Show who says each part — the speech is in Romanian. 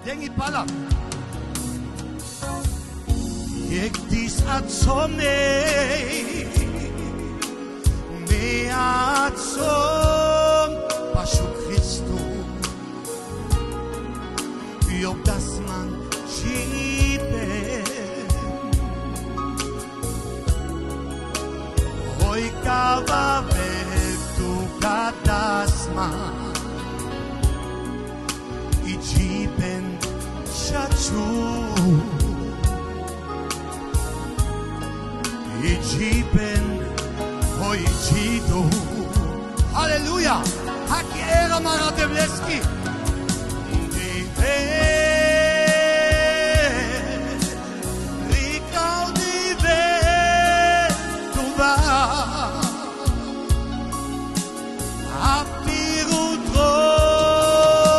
Speaker 1: Dengi pala. Ektis atzonei me'atzon Pashu Christu Yom das man shiben Hoy kava vektu kadas man Ijiben shachu Ijiben hoy chido Aleluya Hakiero Maratevleski Dive Rikau dive Tuva Aptiru Dromeja